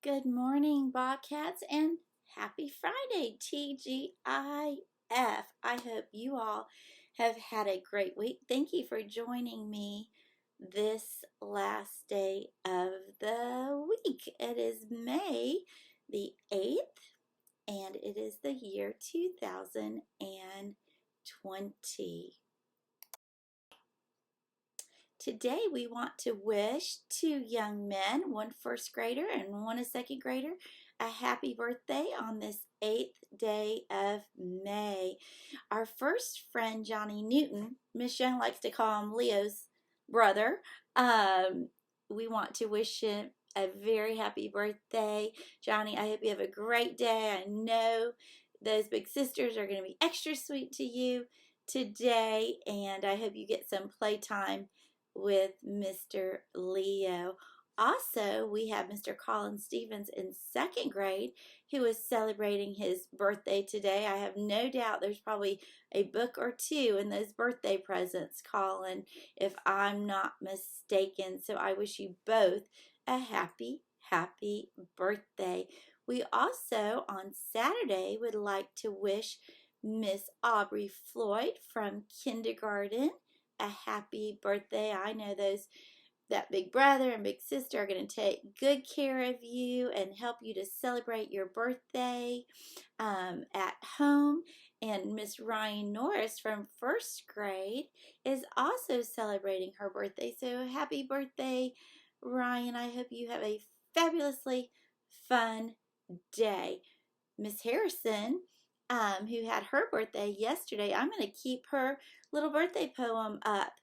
Good morning, Bobcats, and happy Friday, TGIF. I hope you all have had a great week. Thank you for joining me this last day of the week. It is May the 8th, and it is the year 2020. Today we want to wish two young men, one first grader and one a second grader, a happy birthday on this 8th day of May. Our first friend, Johnny Newton, Miss Young likes to call him Leo's brother. We want to wish him a very happy birthday. Johnny, I hope you have a great day. I know those big sisters are going to be extra sweet to you today, and I hope you get some playtime with Mr. Leo. Also, we have Mr. Colin Stevens in second grade who is celebrating his birthday today. I have no doubt there's probably a book or two in those birthday presents, Colin, if I'm not mistaken. So I wish you both a happy birthday. We also, on Saturday, would like to wish Miss Aubrey Floyd from kindergarten a happy birthday. I know that big brother and big sister are going to take good care of you and help you to celebrate your birthday at home. And Miss Ryan Norris from first grade is also celebrating her birthday. So happy birthday, Ryan. I hope you have a fabulously fun day. Miss Harrison, who had her birthday yesterday, I'm going to keep her little birthday poem up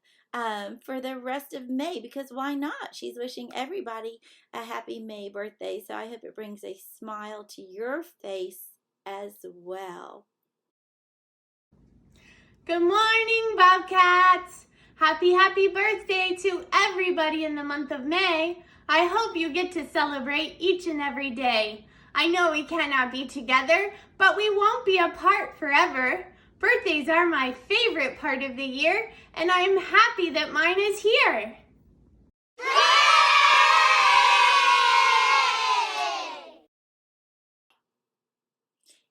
for the rest of May, because why not? She's wishing everybody a happy May birthday, so I hope it brings a smile to your face as well. Good morning, Bobcats! Happy birthday to everybody in the month of May. I hope you get to celebrate each and every day. I know we cannot be together, but we won't be apart forever. Birthdays are my favorite part of the year, and I'm happy that mine is here.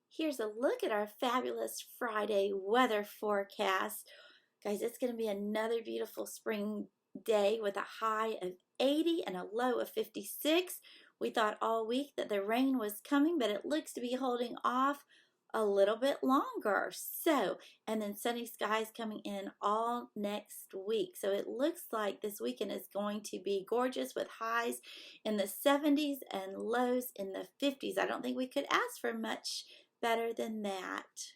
Here's a look at our fabulous Friday weather forecast. Guys, it's going to be another beautiful spring day with a high of 80 and a low of 56. We thought all week that the rain was coming, but it looks to be holding off a little bit longer. And then sunny skies coming in all next week. So it looks like this weekend is going to be gorgeous with highs in the 70s and lows in the 50s. I don't think we could ask for much better than that.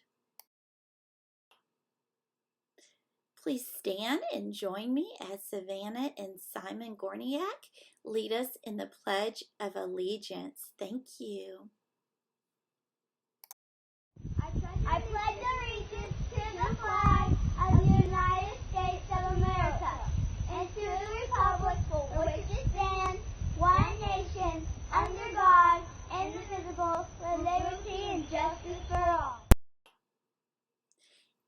Please stand and join me as Savannah and Simon Gorniak lead us in the Pledge of Allegiance. Thank you. I pledge allegiance to the flag of the United States of America and to the republic for which it stands, one nation, under God, indivisible, with liberty and justice for all.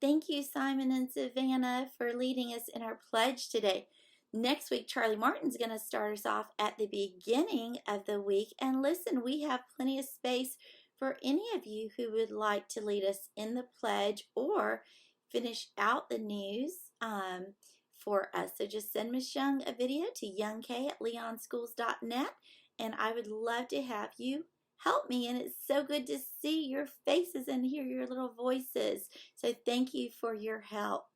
Thank you, Simon and Savannah, for leading us in our pledge today. Next week, Charlie Martin's going to start us off at the beginning of the week. And listen, we have plenty of space for any of you who would like to lead us in the pledge or finish out the news for us. So just send Miss Young a video to youngk@leonschools.net, and I would love to have you help me. And it's so good to see your faces and hear your little voices. So thank you for your help.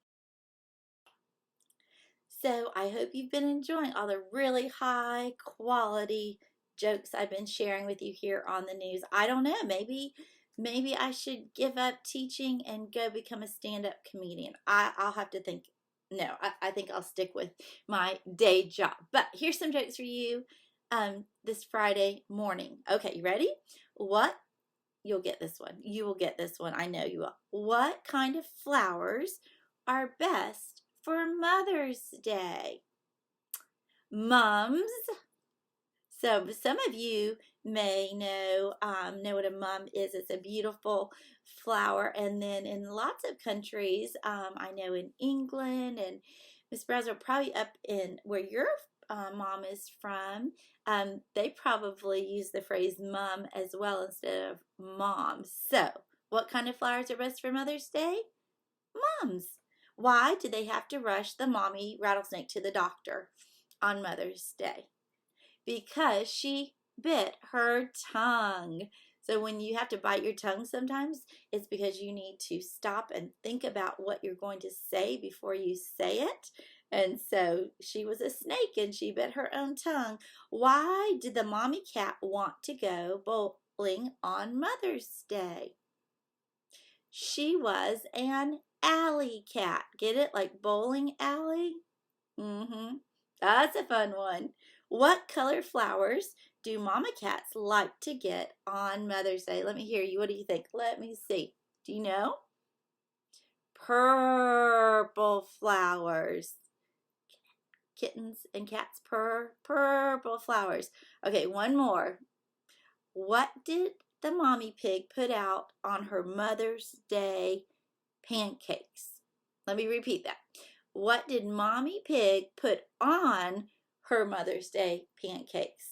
So I hope you've been enjoying all the really high quality jokes I've been sharing with you here on the news. I don't know, maybe I should give up teaching and go become a stand-up comedian. I'll have to think. No, I think I'll stick with my day job. But here's some jokes for you this Friday morning. Okay, you ready? You'll get this one. You will get this one. I know you will. What kind of flowers are best for Mother's Day? Mums. So some of you may know what a mum is. It's a beautiful flower. And then in lots of countries, I know in England and Miss Brazel, probably up in where you're mom is from, they probably use the phrase mom as well instead of mom. So, what kind of flowers are best for Mother's Day? Mums. Why do they have to rush the mommy rattlesnake to the doctor on Mother's Day? Because she bit her tongue. So when you have to bite your tongue sometimes, it's because you need to stop and think about what you're going to say before you say it. And so she was a snake and she bit her own tongue. Why did the mommy cat want to go bowling on Mother's Day? She was an alley cat. Get it? Like bowling alley? That's a fun one. What color flowers do mama cats like to get on Mother's Day? Let me hear you. What do you think? Let me see. Do you know? Purple flowers. Kittens and cats purr. Purple flowers. Okay, one more. What did the mommy pig put out on her Mother's Day pancakes? Let me repeat that. What did Mommy Pig put on her Mother's Day pancakes?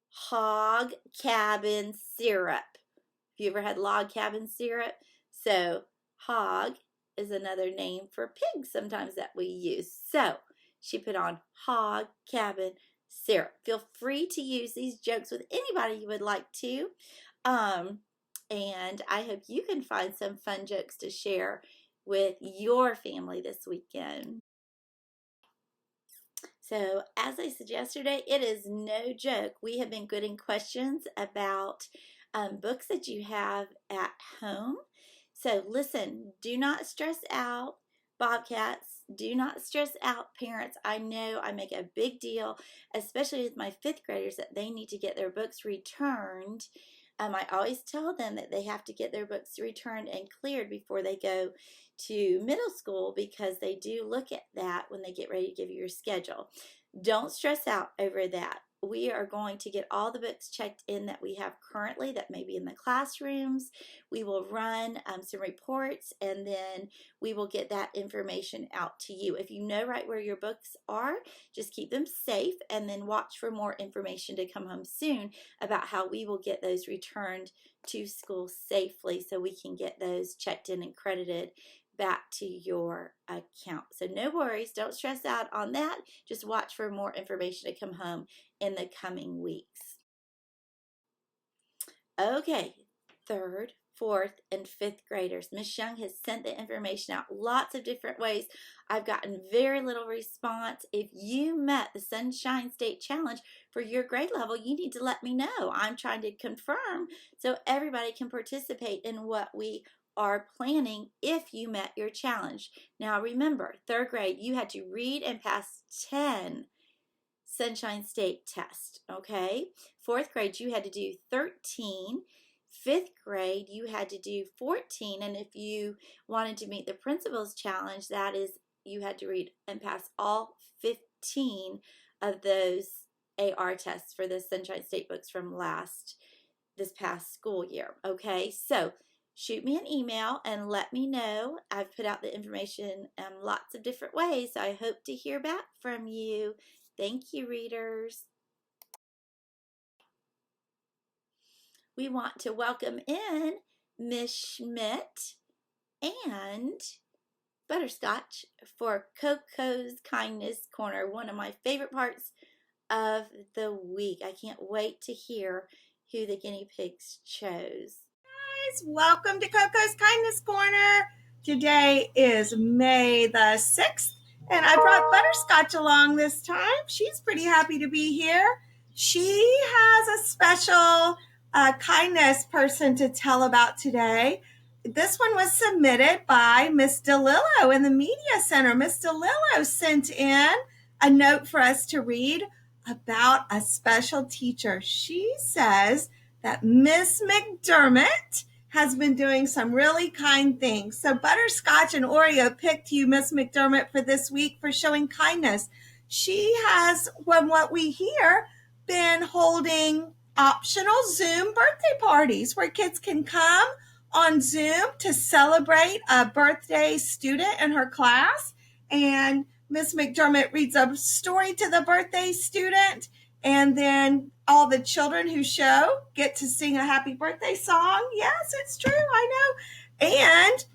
Hog cabin syrup. Have you ever had log cabin syrup? So hog is another name for pig sometimes that we use. So she put on hog cabin syrup. Feel free to use these jokes with anybody you would like to. And I hope you can find some fun jokes to share with your family this weekend. So, as I said yesterday, it is no joke. We have been getting questions about books that you have at home. So, listen, do not stress out, Bobcats. Do not stress out, parents. I know I make a big deal, especially with my 5th graders, that they need to get their books returned. I always tell them that they have to get their books returned and cleared before they go to middle school because they do look at that when they get ready to give you your schedule. Don't stress out over that. We are going to get all the books checked in that we have currently that may be in the classrooms. We will run some reports and then we will get that information out to you. If you know right where your books are, just keep them safe and then watch for more information to come home soon about how we will get those returned to school safely so we can get those checked in and credited back to your account. So no worries, don't stress out on that. Just watch for more information to come home in the coming weeks. Okay, 3rd, 4th, and 5th graders. Miss Young has sent the information out lots of different ways. I've gotten very little response. If you met the Sunshine State Challenge for your grade level, you need to let me know. I'm trying to confirm so everybody can participate in what we are planning if you met your challenge. Now remember, 3rd grade, you had to read and pass 10 Sunshine State tests, okay? 4th grade, you had to do 13. 5th grade, you had to do 14. And if you wanted to meet the principal's challenge, that is, you had to read and pass all 15 of those AR tests for the Sunshine State books from this past school year, okay? So shoot me an email and let me know. I've put out the information in lots of different ways, so I hope to hear back from you. Thank you, readers. We want to welcome in Miss Schmidt and Butterscotch for Coco's Kindness Corner, one of my favorite parts of the week. I can't wait to hear who the guinea pigs chose. Welcome to Coco's Kindness Corner. Today is May the 6th, and I brought Butterscotch along this time. She's pretty happy to be here. She has a special kindness person to tell about today. This one was submitted by Miss DeLillo in the Media Center. Miss DeLillo sent in a note for us to read about a special teacher. She says that Miss McDermott has been doing some really kind things. So Butterscotch and Oreo picked you, Miss McDermott, for this week for showing kindness. She has, from what we hear, been holding optional Zoom birthday parties where kids can come on Zoom to celebrate a birthday student in her class. And Miss McDermott reads a story to the birthday student, and then all the children who show get to sing a happy birthday song. Yes, it's true. I know. And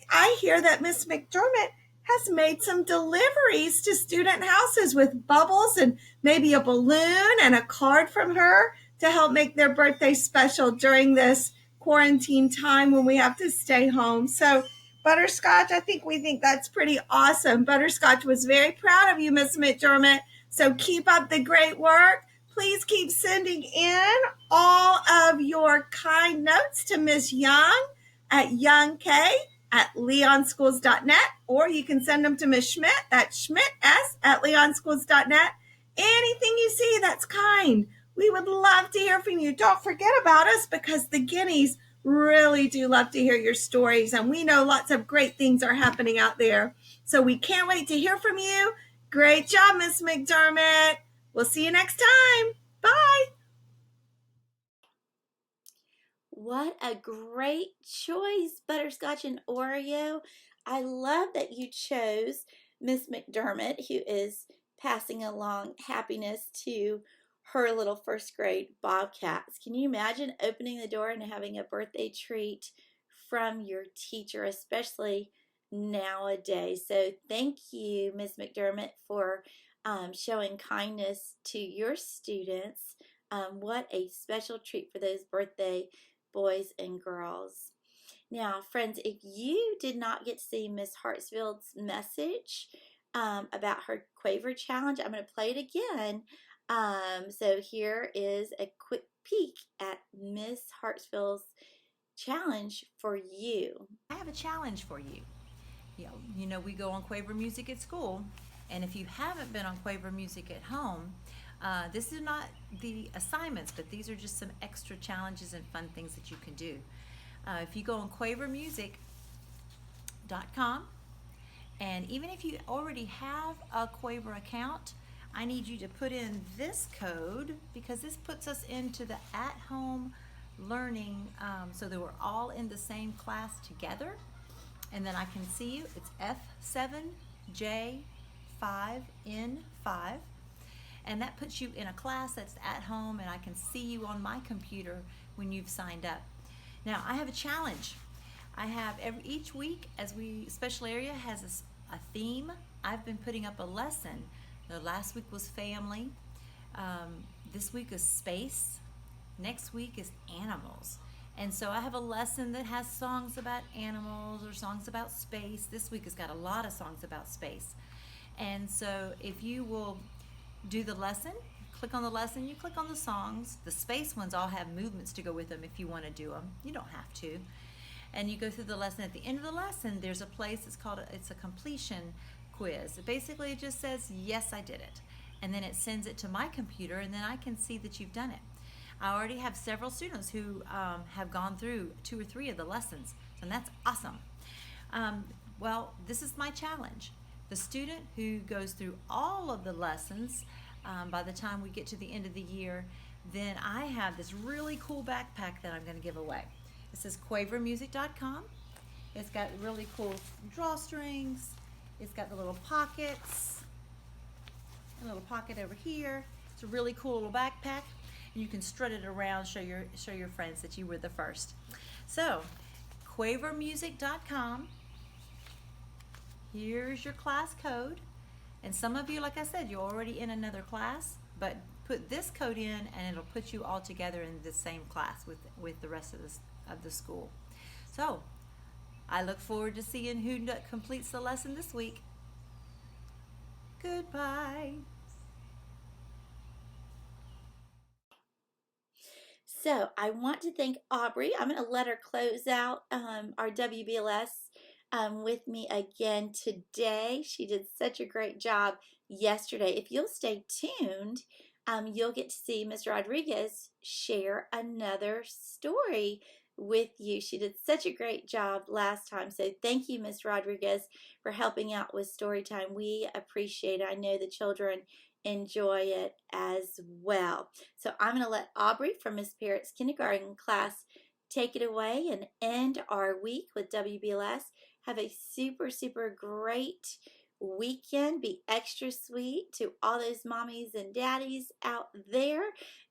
I hear that Miss McDermott has made some deliveries to student houses with bubbles and maybe a balloon and a card from her to help make their birthday special during this quarantine time when we have to stay home. So Butterscotch, we think that's pretty awesome. Butterscotch was very proud of you, Miss McDermott. So keep up the great work. Please keep sending in all of your kind notes to Miss Young at youngk@leonschools.net, or you can send them to Miss Schmidt, that's schmidts@leonschools.net. Anything you see that's kind, we would love to hear from you. Don't forget about us, because the Guineas really do love to hear your stories, and we know lots of great things are happening out there. So we can't wait to hear from you. Great job, Miss McDermott. We'll see you next time. Bye. What a great choice, Butterscotch and Oreo. I love that you chose Miss McDermott, who is passing along happiness to her little first grade bobcats. Can you imagine opening the door and having a birthday treat from your teacher, especially nowadays? So thank you, Miss McDermott, for showing kindness to your students. What a special treat for those birthday boys and girls. Now, friends, if you did not get to see Miss Hartsfield's message about her Quaver challenge, I'm going to play it again. So here is a quick peek at Miss Hartsfield's challenge for you. I have a challenge for you. You know, we go on Quaver Music at school, and if you haven't been on Quaver Music at home, this is not the assignments, but these are just some extra challenges and fun things that you can do. If you go on quavermusic.com, and even if you already have a Quaver account, I need you to put in this code, because this puts us into the at-home learning, so that we're all in the same class together. And then I can see you. It's F7J5N5. And that puts you in a class that's at home, and I can see you on my computer when you've signed up. Now, I have a challenge. I have each week, special area has a theme. I've been putting up a lesson. The last week was family. This week is space. Next week is animals. And so I have a lesson that has songs about animals or songs about space. This week has got a lot of songs about space. And so if you will do the lesson, click on the lesson, you click on the songs. The space ones all have movements to go with them if you want to do them. You don't have to. And you go through the lesson. At the end of the lesson, there's a place, it's a completion quiz. Basically, it just says, yes, I did it. And then it sends it to my computer, and then I can see that you've done it. I already have several students who have gone through 2 or 3 of the lessons, and that's awesome. Well, this is my challenge. The student who goes through all of the lessons, by the time we get to the end of the year, then I have this really cool backpack that I'm going to give away. This is quavermusic.com. It's got really cool drawstrings. It's got the little pockets, a little pocket over here. It's a really cool little backpack. You can strut it around, show your friends that you were the first. So, quavermusic.com. Here's your class code. And some of you, like I said, you're already in another class, but put this code in and it'll put you all together in the same class with the rest of the school. So, I look forward to seeing who completes the lesson this week. Goodbye. So I want to thank Aubrey. I'm going to let her close out our WBLS with me again today. She did such a great job yesterday. If you'll stay tuned, you'll get to see Ms. Rodriguez share another story with you. She did such a great job last time. So thank you, Ms. Rodriguez, for helping out with story time. We appreciate it. I know the children enjoy it as well. So I'm going to let Aubrey from Miss Parrott's kindergarten class take it away and end our week with WBLS. Have a super, super great weekend. Be extra sweet to all those mommies and daddies out there.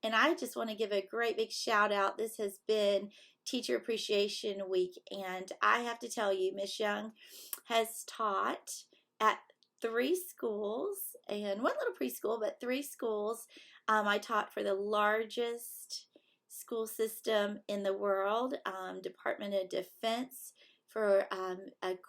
And I just want to give a great big shout out. This has been Teacher Appreciation Week, and I have to tell you, Miss Young has taught at 3 schools and one little preschool, but 3 schools. I taught for the largest school system in the world, Department of Defense, for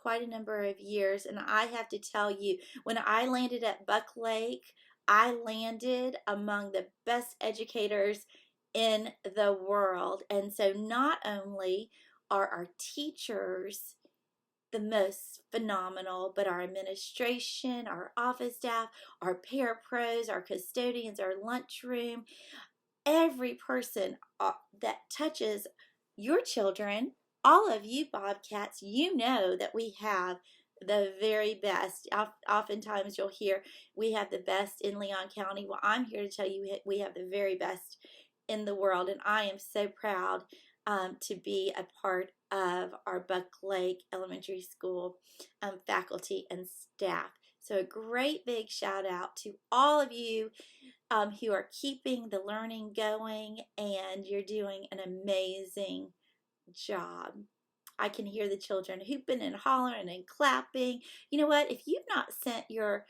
quite a number of years. And I have to tell you, when I landed at Buck Lake, I landed among the best educators in the world. And so not only are our teachers the most phenomenal, but our administration, our office staff, our parapros, our custodians, our lunchroom, every person that touches your children, all of you Bobcats, you know that we have the very best. Oftentimes you'll hear we have the best in Leon County. Well, I'm here to tell you we have the very best in the world, and I am so proud to be a part of our Buck Lake Elementary School faculty and staff. So a great big shout out to all of you who are keeping the learning going, and you're doing an amazing job. I can hear the children hooping and hollering and clapping. You know what? If you've not sent your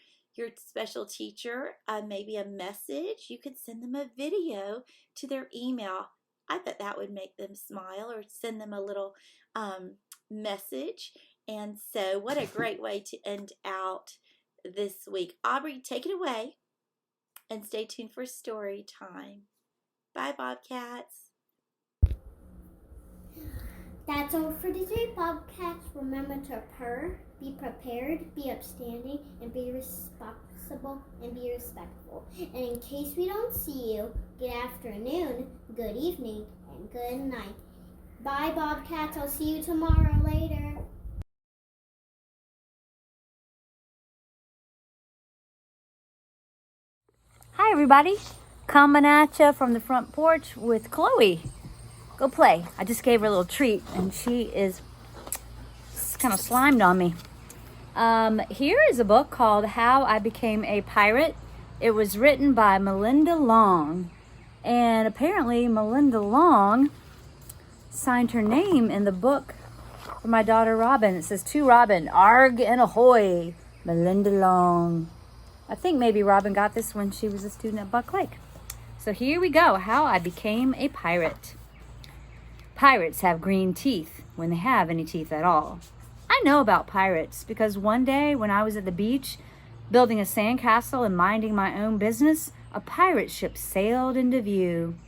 special teacher maybe a message, you could send them a video to their email. I bet that would make them smile, or send them a little message. And so what a great way to end out this week. Aubrey, take it away, and stay tuned for story time. Bye, Bobcats. That's all for today, Bobcats. Remember to purr, be prepared, be upstanding, and be responsible and be respectful. And in case we don't see you, good afternoon, good evening, and good night. Bye, Bobcats. I'll see you tomorrow later. Hi everybody, coming at you from the front porch with Chloe. Go play. I just gave her a little treat and she is kind of slimed on me. Here is a book called How I Became a Pirate. It was written by Melinda Long, and apparently Melinda Long signed her name in the book for my daughter Robin. It says, to Robin, arg and ahoy, Melinda Long. I think maybe Robin got this when she was a student at Buck Lake. So here we go, How I Became a Pirate. Pirates have green teeth when they have any teeth at all. I know about pirates because one day when I was at the beach building a sandcastle and minding my own business, a pirate ship sailed into view.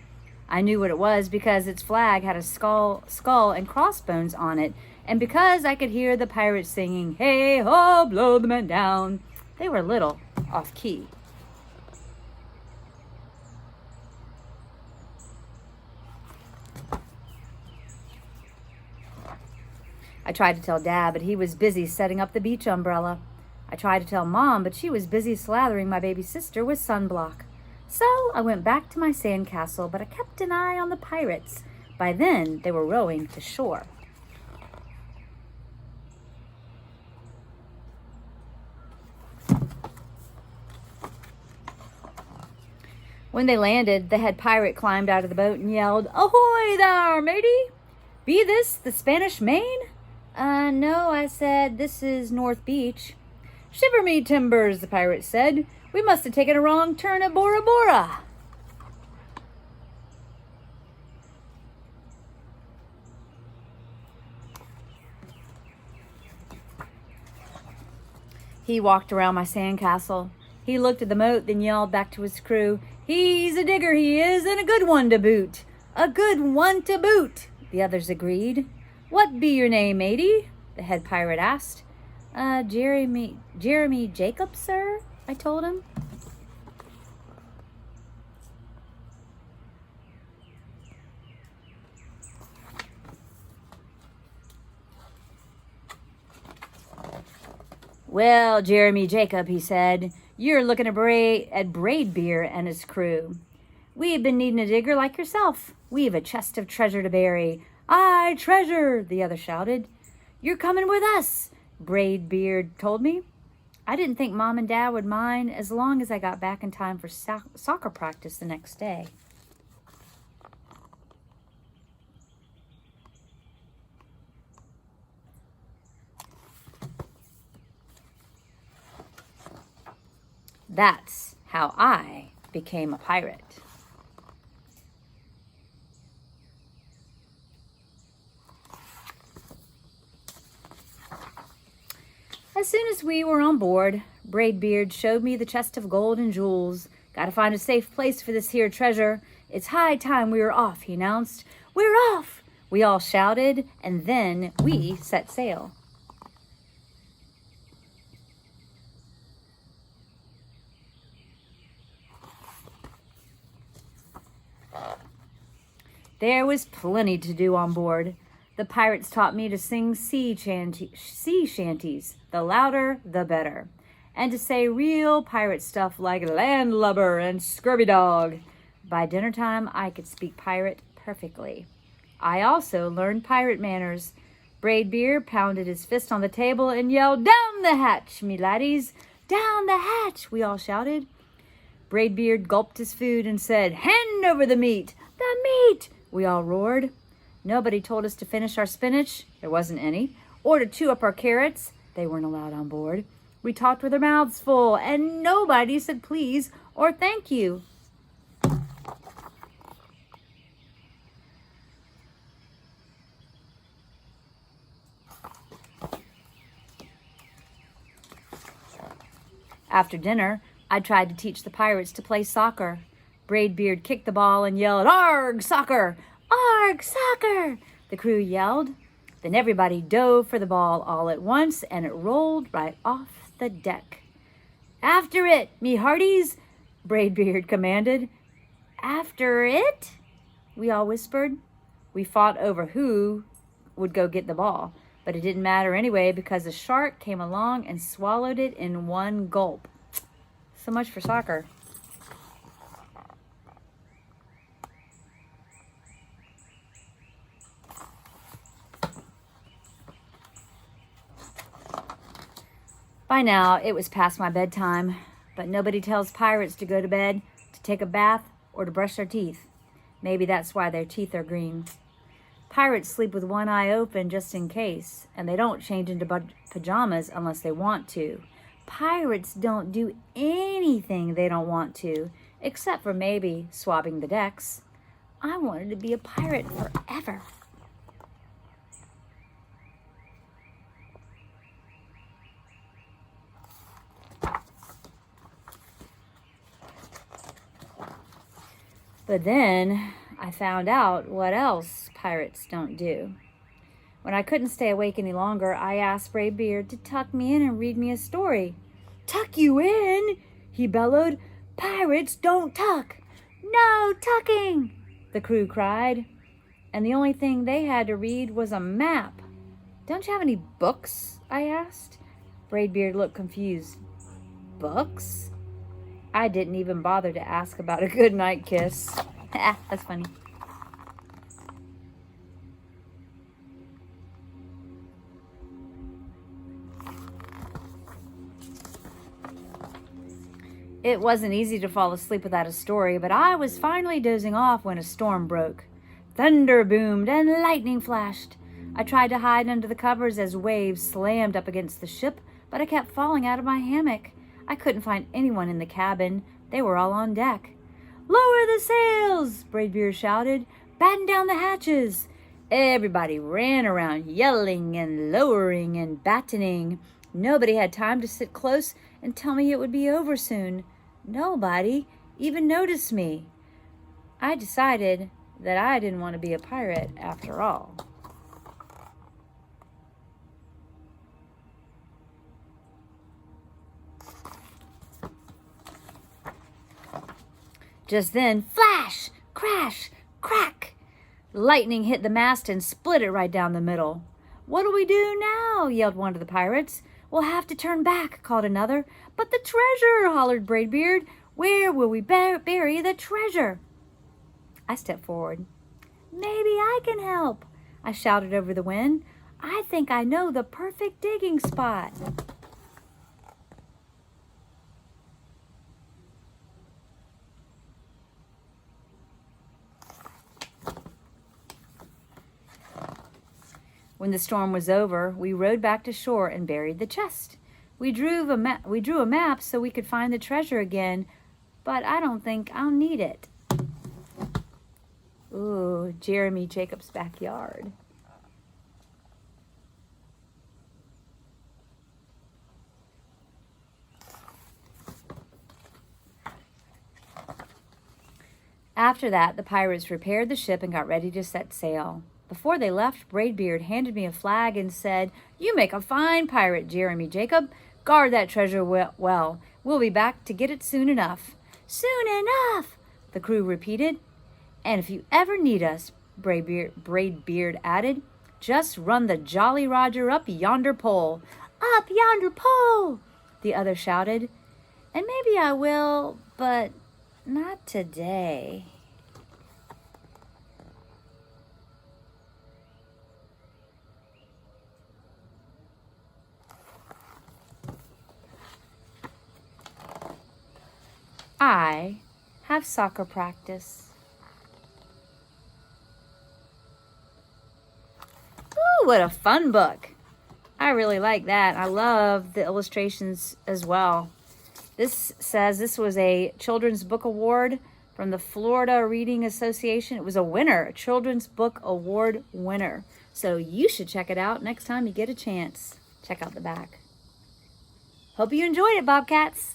I knew what it was because its flag had a skull and crossbones on it, and because I could hear the pirates singing, hey ho, blow the man down. They were a little off key. I tried to tell Dad, but he was busy setting up the beach umbrella. I tried to tell Mom, but she was busy slathering my baby sister with sunblock. So I went back to my sandcastle, but I kept an eye on the pirates. By then, they were rowing to shore. When they landed, the head pirate climbed out of the boat and yelled, ahoy there, matey! Be this the Spanish Main? No, I said, this is North Beach. Shiver me timbers, the pirate said. We must have taken a wrong turn at Bora Bora. He walked around my sandcastle. He looked at the moat, then yelled back to his crew, he's a digger, he is, and a good one to boot. A good one to boot, the others agreed. What be your name, matey? The head pirate asked. Jeremy Jacobs, sir, I told him. Well, Jeremy Jacob, he said, you're looking at Braid Beer and his crew. We've been needing a digger like yourself. We've a chest of treasure to bury. Aye, treasure, the other shouted. You're coming with us, Braid Beard told me. I didn't think Mom and Dad would mind as long as I got back in time for soccer practice the next day. That's how I became a pirate. As soon as we were on board, Braidbeard showed me the chest of gold and jewels. Gotta find a safe place for this here treasure. It's high time we were off, he announced. We're off! We all shouted, and then we set sail. There was plenty to do on board. The pirates taught me to sing sea shanties. The louder, the better. And to say real pirate stuff like landlubber and scurvy dog. By dinner time, I could speak pirate perfectly. I also learned pirate manners. Braidbeard pounded his fist on the table and yelled, "Down the hatch, me laddies! Down the hatch!" we all shouted. Braidbeard gulped his food and said, "Hand over the meat! The meat!" we all roared. Nobody told us to finish our spinach. There wasn't any. Or to chew up our carrots. They weren't allowed on board. We talked with our mouths full, and nobody said please or thank you. After dinner, I tried to teach the pirates to play soccer. Braidbeard kicked the ball and yelled, "Arg, soccer! Arg, soccer!" The crew yelled. Then everybody dove for the ball all at once, and it rolled right off the deck. "After it, me hearties!" Braidbeard commanded. "After it?" we all whispered. We fought over who would go get the ball, but it didn't matter anyway because a shark came along and swallowed it in one gulp. So much for soccer. By now, it was past my bedtime, but nobody tells pirates to go to bed, to take a bath, or to brush their teeth. Maybe that's why their teeth are green. Pirates sleep with one eye open just in case, and they don't change into pajamas unless they want to. Pirates don't do anything they don't want to, except for maybe swabbing the decks. I wanted to be a pirate forever. But then I found out what else pirates don't do. When I couldn't stay awake any longer, I asked Braidbeard to tuck me in and read me a story. "Tuck you in?" he bellowed. "Pirates don't tuck." "No tucking!" the crew cried. And the only thing they had to read was a map. "Don't you have any books?" I asked. Braidbeard looked confused. "Books?" I didn't even bother to ask about a good night kiss. That's funny. It wasn't easy to fall asleep without a story, but I was finally dozing off when a storm broke. Thunder boomed and lightning flashed. I tried to hide under the covers as waves slammed up against the ship, but I kept falling out of my hammock. I couldn't find anyone in the cabin. They were all on deck. "Lower the sails!" Braidbeard shouted. "Batten down the hatches!" Everybody ran around yelling and lowering and battening. Nobody had time to sit close and tell me it would be over soon. Nobody even noticed me. I decided that I didn't want to be a pirate after all. Just then, flash, crash, crack. Lightning hit the mast and split it right down the middle. "What'll we do now?" yelled one of the pirates. "We'll have to turn back," called another. "But the treasure," hollered Braidbeard. "Where will we bury the treasure?" I stepped forward. "Maybe I can help," I shouted over the wind. "I think I know the perfect digging spot." When the storm was over, we rowed back to shore and buried the chest. We drew a map so we could find the treasure again, but I don't think I'll need it. Ooh, Jeremy Jacob's backyard. After that, the pirates repaired the ship and got ready to set sail. Before they left, Braidbeard handed me a flag and said, "You make a fine pirate, Jeremy Jacob. Guard that treasure well. We'll be back to get it soon enough." "Soon enough," the crew repeated. "And if you ever need us," Braidbeard added, "just run the Jolly Roger up yonder pole." "Up yonder pole," the other shouted. "And maybe I will, but not today." I have soccer practice. Ooh, what a fun book. I really like that. I love the illustrations as well. This says this was a Children's Book Award from the Florida Reading Association. It was a winner, a Children's Book Award winner. So you should check it out next time you get a chance. Check out the back. Hope you enjoyed it, Bobcats.